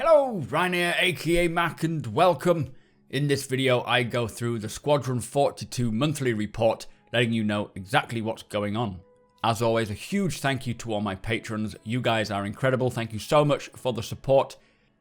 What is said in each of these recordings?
Hello, Ryan here, aka Mac, and welcome. In this video, I go through the Squadron 42 monthly report, letting you know exactly what's going on. As always, a huge thank you to all my patrons. You guys are incredible. Thank you so much for the support.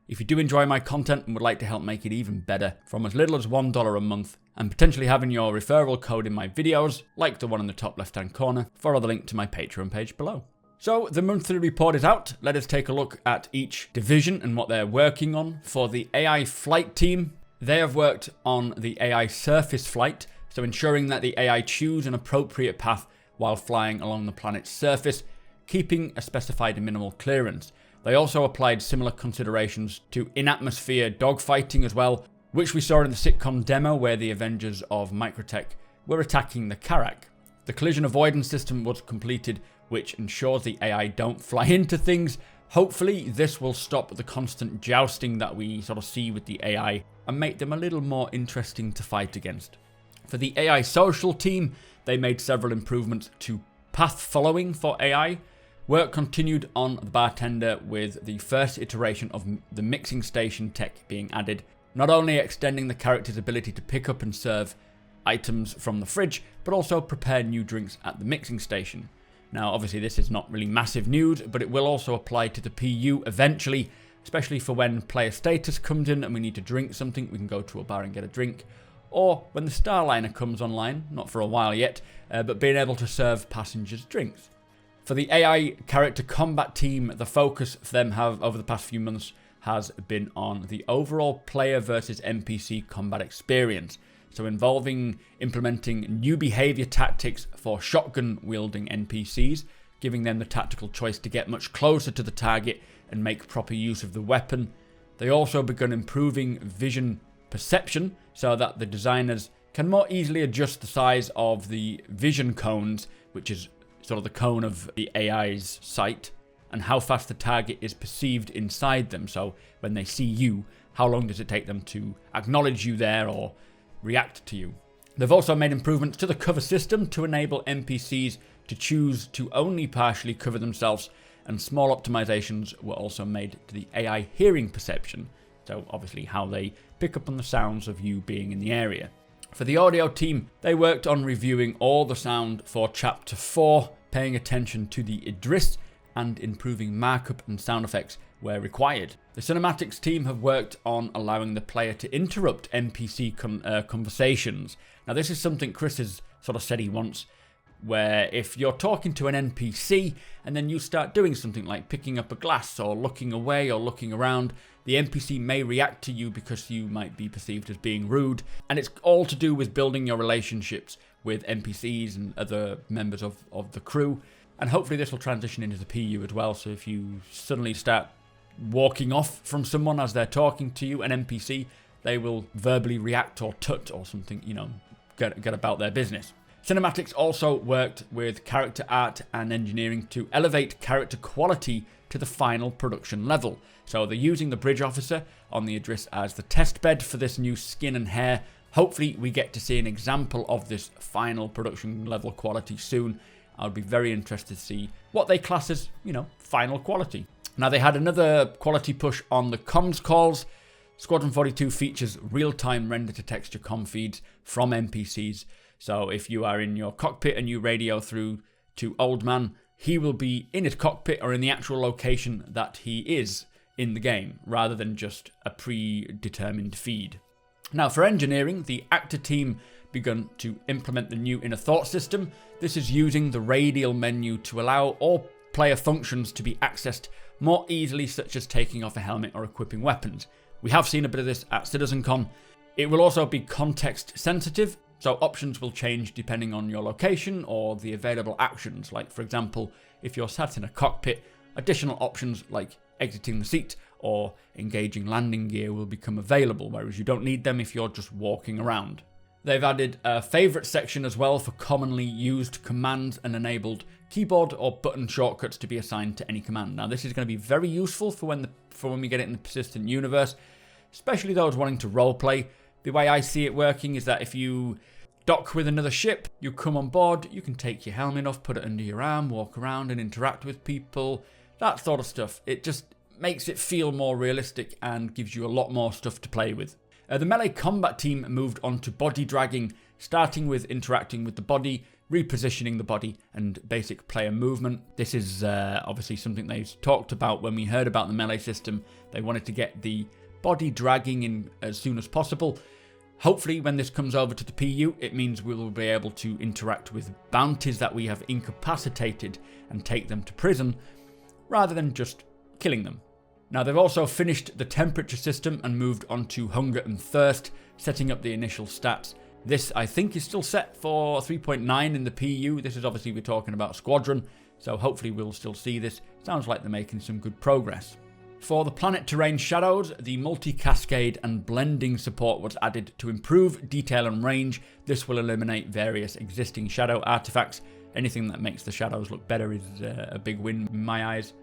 If you do enjoy my content and would like to help make it even better, from as little as $1 a month, and potentially having your referral code in my videos, like the one in the top left-hand corner, follow the link to my Patreon page below. So, the monthly report is out. Let us take a look at each division and what they're working on. For the AI flight team, they have worked on the AI surface flight, so ensuring that the AI choose an appropriate path while flying along the planet's surface, keeping a specified minimal clearance. They also applied similar considerations to in-atmosphere dogfighting as well, which we saw in the sitcom demo where the Avengers of Microtech were attacking the Karak. The collision avoidance system was completed, which ensures the AI don't fly into things. Hopefully this will stop the constant jousting that we sort of see with the AI and make them a little more interesting to fight against. For the AI social team, they made several improvements to path following for AI. Work continued on the bartender with the first iteration of the mixing station tech being added, not only extending the character's ability to pick up and serve items from the fridge, but also prepare new drinks at the mixing station. Now, obviously, this is not really massive news, but it will also apply to the PU eventually, especially for when player status comes in and we need to drink something, we can go to a bar and get a drink. Or when the Starliner comes online, not for a while yet, but being able to serve passengers drinks. For the AI character combat team, the focus for them over the past few months has been on the overall player versus NPC combat experience. So involving implementing new behavior tactics for shotgun-wielding NPCs, giving them the tactical choice to get much closer to the target and make proper use of the weapon. They also begun improving vision perception so that the designers can more easily adjust the size of the vision cones, which is sort of the cone of the AI's sight, and how fast the target is perceived inside them. So when they see you, how long does it take them to acknowledge you there or react to you. They've also made improvements to the cover system to enable NPCs to choose to only partially cover themselves, and small optimizations were also made to the AI hearing perception, so obviously how they pick up on the sounds of you being in the area. For the audio team, they worked on reviewing all the sound for Chapter 4, paying attention to the Idris, and improving markup and sound effects where required. The cinematics team have worked on allowing the player to interrupt NPC conversations. Now this is something Chris has sort of said he wants, where if you're talking to an NPC and then you start doing something like picking up a glass or looking away or looking around, the NPC may react to you because you might be perceived as being rude, and it's all to do with building your relationships with NPCs and other members of the crew. And hopefully this will transition into the PU as well, so if you suddenly start walking off from someone as they're talking to you, an NPC, they will verbally react or tut or something, you know, get about their business. Cinematics also worked with character art and engineering to elevate character quality to the final production level. So they're using the bridge officer on the Idris as the test bed for this new skin and hair. Hopefully we get to see an example of this final production level quality soon. I would be very interested to see what they class as, you know, final quality. Now, they had another quality push on the comms calls. Squadron 42 features real-time render-to-texture comm feeds from NPCs. So if you are in your cockpit and you radio through to Old Man, he will be in his cockpit or in the actual location that he is in the game, rather than just a predetermined feed. Now, for engineering, the actor team begun to implement the new inner thought system. This is using the radial menu to allow all player functions to be accessed more easily, such as taking off a helmet or equipping weapons. We have seen a bit of this at CitizenCon. It will also be context sensitive, so options will change depending on your location or the available actions. Like, for example, if you're sat in a cockpit, additional options like exiting the seat or engaging landing gear will become available, whereas you don't need them if you're just walking around. They've added a favourite section as well for commonly used commands and enabled keyboard or button shortcuts to be assigned to any command. Now this is going to be very useful for when we get it in the persistent universe, especially those wanting to roleplay. The way I see it working is that if you dock with another ship, you come on board, you can take your helmet off, put it under your arm, walk around and interact with people, that sort of stuff. It just makes it feel more realistic and gives you a lot more stuff to play with. The melee combat team moved on to body dragging, starting with interacting with the body, repositioning the body, and basic player movement. This is obviously something they talked about when we heard about the melee system. They wanted to get the body dragging in as soon as possible. Hopefully when this comes over to the PU, it means we will be able to interact with bounties that we have incapacitated and take them to prison, rather than just killing them. Now they've also finished the temperature system and moved on to hunger and thirst, setting up the initial stats. This I think is still set for 3.9 in the PU. This is obviously we're talking about Squadron, so hopefully we'll still see this. Sounds like they're making some good progress. For the planet terrain shadows, the multi-cascade and blending support was added to improve detail and range. This will eliminate various existing shadow artifacts. Anything that makes the shadows look better is a big win in my eyes.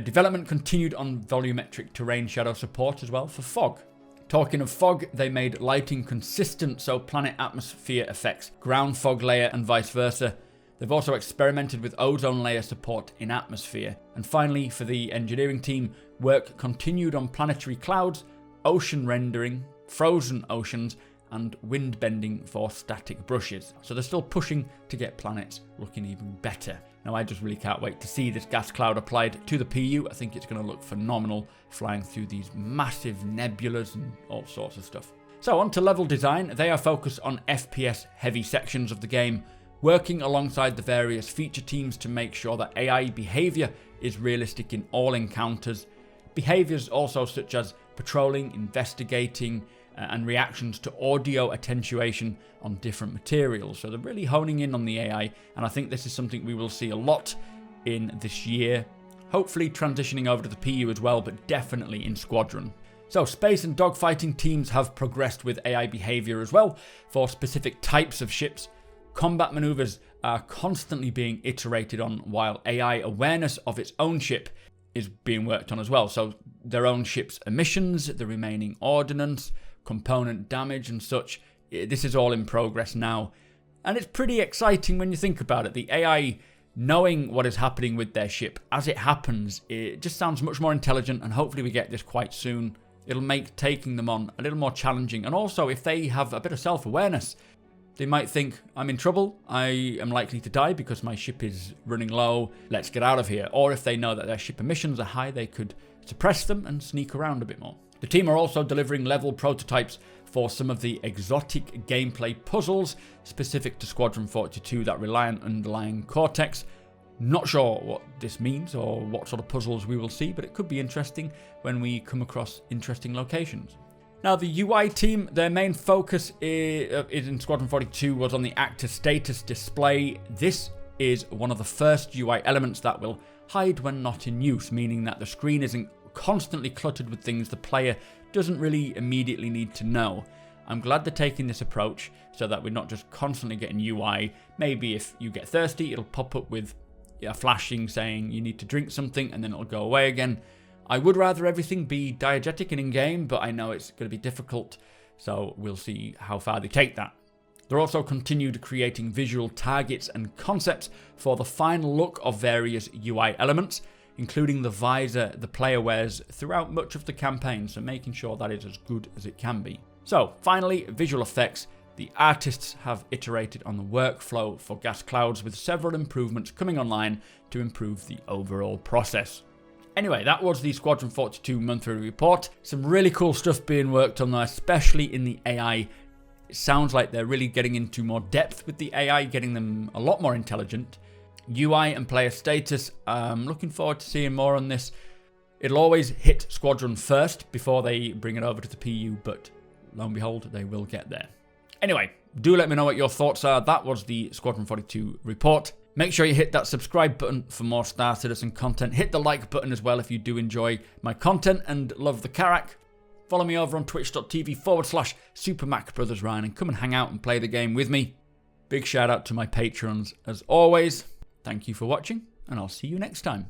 Development continued on volumetric terrain shadow support as well for fog. Talking of fog, they made lighting consistent, so planet atmosphere affects ground fog layer and vice versa. They've also experimented with ozone layer support in atmosphere. And finally, for the engineering team, work continued on planetary clouds, ocean rendering, frozen oceans, and wind bending for static brushes. So they're still pushing to get planets looking even better. Now I just really can't wait to see this gas cloud applied to the PU. I think it's going to look phenomenal, flying through these massive nebulas and all sorts of stuff. So on to level design. They are focused on FPS heavy sections of the game, working alongside the various feature teams to make sure that AI behavior is realistic in all encounters. Behaviors also such as patrolling, investigating, and reactions to audio attenuation on different materials. So they're really honing in on the AI, and I think this is something we will see a lot in this year. Hopefully transitioning over to the PU as well, but definitely in Squadron. So space and dogfighting teams have progressed with AI behavior as well for specific types of ships. Combat maneuvers are constantly being iterated on, while AI awareness of its own ship is being worked on as well. So their own ship's emissions, the remaining ordnance, component damage and such. This is all in progress now. And it's pretty exciting when you think about it. The AI knowing what is happening with their ship as it happens, it just sounds much more intelligent, and hopefully we get this quite soon. It'll make taking them on a little more challenging. And also if they have a bit of self-awareness, they might think, I'm in trouble, I am likely to die because my ship is running low, let's get out of here. Or if they know that their ship emissions are high, they could suppress them and sneak around a bit more. The team are also delivering level prototypes for some of the exotic gameplay puzzles specific to Squadron 42 that rely on underlying cortex. Not sure what this means or what sort of puzzles we will see, but it could be interesting when we come across interesting locations. Now the UI team, their main focus is in Squadron 42 was on the actor status display. This is one of the first UI elements that will hide when not in use, meaning that the screen isn't constantly cluttered with things the player doesn't really immediately need to know. I'm glad they're taking this approach so that we're not just constantly getting UI. Maybe if you get thirsty, it'll pop up with a flashing saying you need to drink something, and then it'll go away again. I would rather everything be diegetic and in-game, but I know it's going to be difficult, so we'll see how far they take that. They're also continued creating visual targets and concepts for the final look of various UI elements, including the visor the player wears throughout much of the campaign, so making sure that is as good as it can be. So, finally, visual effects. The artists have iterated on the workflow for gas clouds with several improvements coming online to improve the overall process. Anyway, that was the Squadron 42 monthly report. Some really cool stuff being worked on there, especially in the AI. It sounds like they're really getting into more depth with the AI, getting them a lot more intelligent. UI and player status, I'm looking forward to seeing more on this. It'll always hit Squadron first before they bring it over to the PU, but lo and behold, they will get there. Anyway, do let me know what your thoughts are. That was the Squadron 42 report. Make sure you hit that subscribe button for more Star Citizen content. Hit the like button as well if you do enjoy my content and love the Karak. Follow me over on twitch.tv/supermacbrothers and come and hang out and play the game with me. Big shout out to my patrons as always. Thank you for watching, and I'll see you next time.